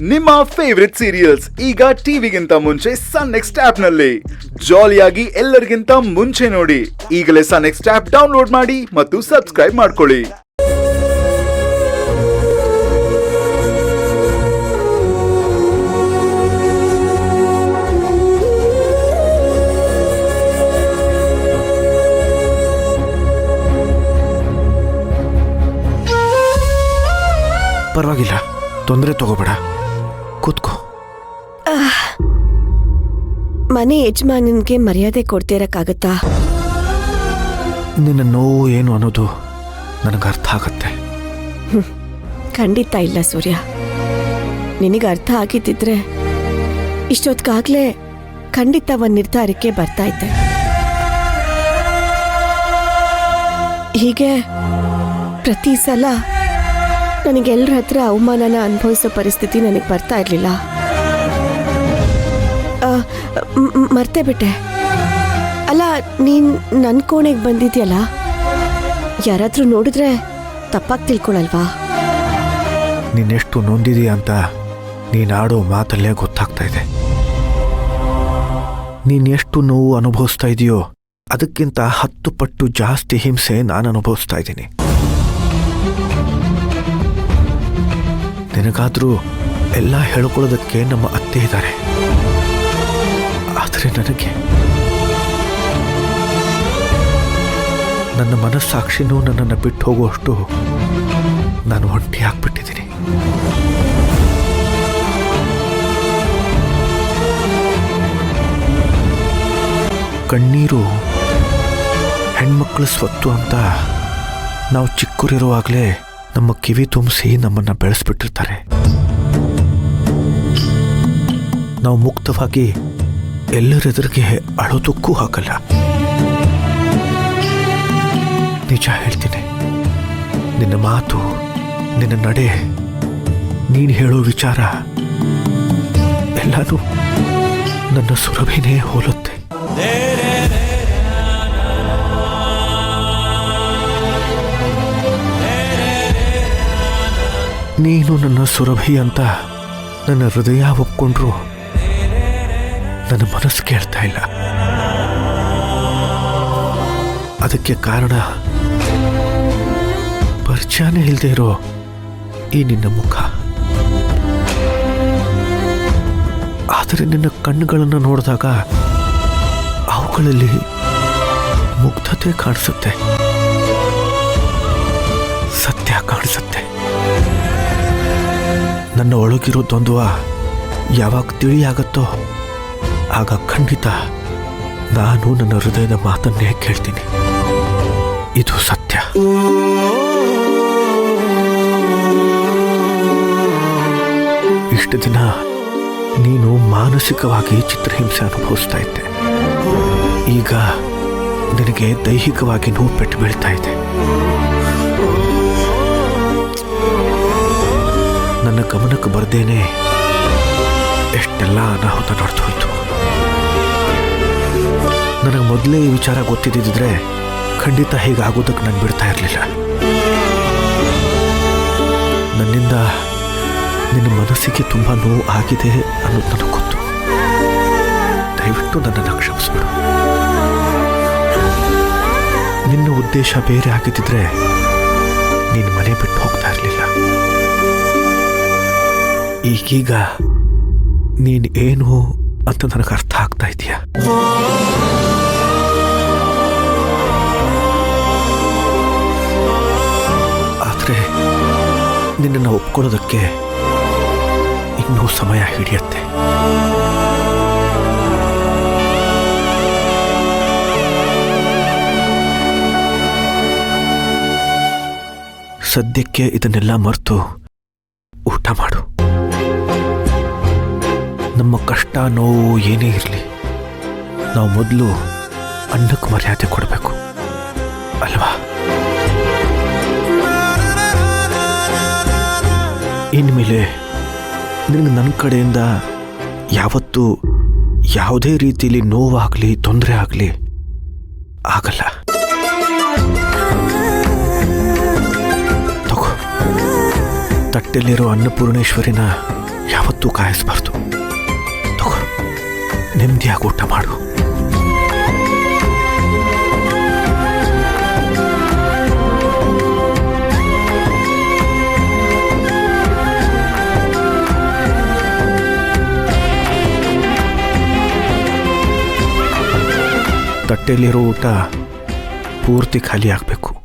ನಿಮ್ಮ favourite serials ಈಗ ಟಿವಿಗಿಂತ ಮುಂಚೆ ಸನ್ ನೆಕ್ಸ್ಟ್ ಆಪ್ ನಲ್ಲಿ ಜಾಲಿಯಾಗಿ ಎಲ್ಲರಿಗಿಂತ ಮುಂಚೆ ನೋಡಿ. ಈಗಲೇ ಸನ್ ನೆಕ್ಸ್ಟ್ ಆಪ್ ಡೌನ್ಲೋಡ್ ಮಾಡಿ ಮತ್ತು ಸಬ್ಸ್ಕ್ರೈಬ್ ಮಾಡ್ಕೊಳ್ಳಿ. ಪರವಾಗಿಲ್ಲ, ತೊಂದರೆ ತಗೋಬೇಡ, ಕೂತ್ಕೋ. ಮನೆ ಯಜಮಾನನ್ಗೆ ಮರ್ಯಾದೆ ಕೊಡ್ತಿರಕ್ಕಾಗತ್ತಾ? ನಿನ್ನ ನೋವು ಏನು ಅನ್ನೋದು ನನಗೆ ಅರ್ಥ ಆಗತ್ತೆ. ಖಂಡಿತ ಇಲ್ಲ ಸೂರ್ಯ. ನಿನಗೆ ಅರ್ಥ ಆಗಿದ್ದಿದ್ರೆ ಇಷ್ಟೊತ್ತಿಗಾಗ್ಲೇ ಖಂಡಿತ ಒಂದು ನಿರ್ಧಾರಕ್ಕೆ ಬರ್ತಾ ಇದ್ದೆ. ಹೀಗೆ ಪ್ರತಿ ಸಲ ನನಗೆಲ್ಲರ ಹತ್ರ ಅವಮಾನನ ಅನುಭವಿಸೋ ಪರಿಸ್ಥಿತಿ ನನಗೆ ಬರ್ತಾ ಇರಲಿಲ್ಲ. ಮರ್ತೇ ಬಿಟ್ಟೆ. ಅಲ್ಲ, ನೀನು ನನ್ನ ಕೋಣೆಗೆ ಬಂದಿದ್ಯಲ್ಲ, ಯಾರಾದರೂ ನೋಡಿದ್ರೆ ತಪ್ಪಾಗಿ ತಿಳ್ಕೊಳಲ್ವಾ? ನೀನೆಷ್ಟು ನೊಂದಿದೀಯ ಅಂತ ನೀನು ಆಡೋ ಮಾತಲ್ಲೇ ಗೊತ್ತಾಗ್ತಾ ಇದೆ. ನೀನೆಷ್ಟು ನೋವು ಅನುಭವಿಸ್ತಾ ಇದೆಯೋ ಅದಕ್ಕಿಂತ 10 ಪಟ್ಟು ಜಾಸ್ತಿ ಹಿಂಸೆ ನಾನು ಅನುಭವಿಸ್ತಾ ಇದ್ದೀನಿ. ನಿನಗಾದರೂ ಎಲ್ಲ ಹೇಳ್ಕೊಳ್ಳೋದಕ್ಕೆ ನಮ್ಮ ಅತ್ತೆ ಇದ್ದಾರೆ. ಆದರೆ ನನಗೆ ನನ್ನ ಮನಸ್ಸಾಕ್ಷಿನೂ ನನ್ನನ್ನು ಬಿಟ್ಟು ಹೋಗುವಷ್ಟು ನಾನು ಒಂಟಿ ಆಗ್ಬಿಟ್ಟಿದ್ದೀನಿ. ಕಣ್ಣೀರು ಹೆಣ್ಮಕ್ಳ ಸ್ವತ್ತು ಅಂತ ನಾವು ಚಿಕ್ಕವರಿರುವಾಗಲೇ ನಮ್ಮ ಕಿವಿ ತುಂಬಿಸಿ ನಮ್ಮನ್ನು ಬೆಳೆಸ್ಬಿಟ್ಟಿರ್ತಾರೆ. ನಾವು ಮುಕ್ತವಾಗಿ ಎಲ್ಲರೆದುರಿಗೆ ಅಳೋದಕ್ಕೂ ಆಗಲ್ಲ. ನಿಜ ಹೇಳ್ತೀನಿ, ನಿನ್ನ ಮಾತು, ನಿನ್ನ ನಡೆ, ನೀನು ಹೇಳೋ ವಿಚಾರ ಎಲ್ಲನೂ ನನ್ನ ಸುರಭಿನೇ ಹೋಲುತ್ತೆ. ನೀನು ನನ್ನ ಸುರಭಿ ಅಂತ ನನ್ನ ಹೃದಯ ಒಪ್ಕೊಂಡ್ರು ನನ್ನ ಮನಸ್ಸು ಕೇಳ್ತಾ ಇಲ್ಲ. ಅದಕ್ಕೆ ಕಾರಣ ಪರಿಚಯನೇ ಇಲ್ಲದೆ ಇರೋ ಈ ನಿನ್ನ ಮುಖ. ಆದರೆ ನಿನ್ನ ಕಣ್ಣುಗಳನ್ನು ನೋಡಿದಾಗ ಅವುಗಳಲ್ಲಿ ಮುಗ್ಧತೆ ಕಾಣಿಸುತ್ತೆ, ಸತ್ಯ ಕಾಣಿಸುತ್ತೆ. ನನ್ನ ಒಳಗಿರೋ ದ್ವಂದ್ವ ಯಾವಾಗ ತಿಳಿಯಾಗತ್ತೋ ಆಗ ಖಂಡಿತ ನಾನು ನನ್ನ ಹೃದಯದ ಮಾತನ್ನೇ ಕೇಳ್ತೀನಿ. ಇದು ಸತ್ಯ. ಇಷ್ಟು ದಿನ ನೀನು ಮಾನಸಿಕವಾಗಿ ಚಿತ್ರಹಿಂಸೆ ಅನುಭವಿಸ್ತಾ ಇದ್ದೆ. ಈಗ ನಿನಗೆ ದೈಹಿಕವಾಗಿ ನೋವು ಪೆಟ್ಟು ಬೀಳ್ತಾ ಇದೆ. ನನ್ನ ಗಮನಕ್ಕೆ ಬರ್ದೇನೆ ಎಷ್ಟೆಲ್ಲ ಅನಾಹುತ ನಡೆದು ಹೋಯ್ತು. ನನಗೆ ಮೊದಲೇ ಈ ವಿಚಾರ ಗೊತ್ತಿದ್ದಿದ್ರೆ ಖಂಡಿತ ಹೀಗಾಗೋದಕ್ಕೆ ನಾನು ಬಿಡ್ತಾ ಇರಲಿಲ್ಲ. ನನ್ನಿಂದ ನಿನ್ನ ಮನಸ್ಸಿಗೆ ತುಂಬ ನೋವು ಆಗಿದೆ ಅನ್ನೋದು ನನಗೆ ಗೊತ್ತು. ದಯವಿಟ್ಟು ನನ್ನನ್ನು ಕ್ಷಮಿಸ್ಬಿಡು. ನಿನ್ನ ಉದ್ದೇಶ ಬೇರೆ ಆಗಿದ್ದಿದ್ರೆ ನೀನು ಮನೆ ಬಿಟ್ಟು ಹೋಗ್ತಾ ಇರಲಿಲ್ಲ. ಈಗೀಗ ನೀನು ಏನು ಅಂತ ನನಗೆ ಅರ್ಥ ಆಗ್ತಾ ಇದೆಯಾ? ಆದರೆ ನಿನ್ನನ್ನು ಒಪ್ಕೊಳ್ಳೋದಕ್ಕೆ ಇನ್ನೂ ಸಮಯ ಹಿಡಿಯುತ್ತೆ. ಸದ್ಯಕ್ಕೆ ಇದನ್ನೆಲ್ಲ ಮರೆತು ಊಟ ಮಾಡು. ನಮ್ಮ ಕಷ್ಟ ನೋವು ಏನೇ ಇರಲಿ, ನಾವು ಮೊದಲು ಅನ್ನಕ್ಕೆ ಮರ್ಯಾದೆ ಕೊಡಬೇಕು ಅಲ್ವಾ? ಇನ್ಮೇಲೆ ನಿನಗೆ ನನ್ನ ಕಡೆಯಿಂದ ಯಾವತ್ತೂ ಯಾವುದೇ ರೀತಿಯಲ್ಲಿ ನೋವಾಗಲಿ ತೊಂದರೆ ಆಗಲಿ ಆಗಲ್ಲ. ತಗೋ, ತಟ್ಟೆಲಿರೋ ಅನ್ನಪೂರ್ಣೇಶ್ವರಿನ ಯಾವತ್ತೂ ಕಾಯಿಸ್ಬಾರ್ದು. ತಗೋ, ನೆಮ್ಮದಿಯಾಗಿ ಊಟ ಮಾಡು. ತಟ್ಟೆಯಲ್ಲಿರೋ ಊಟ ಪೂರ್ತಿ ಖಾಲಿ ಆಗಬೇಕು.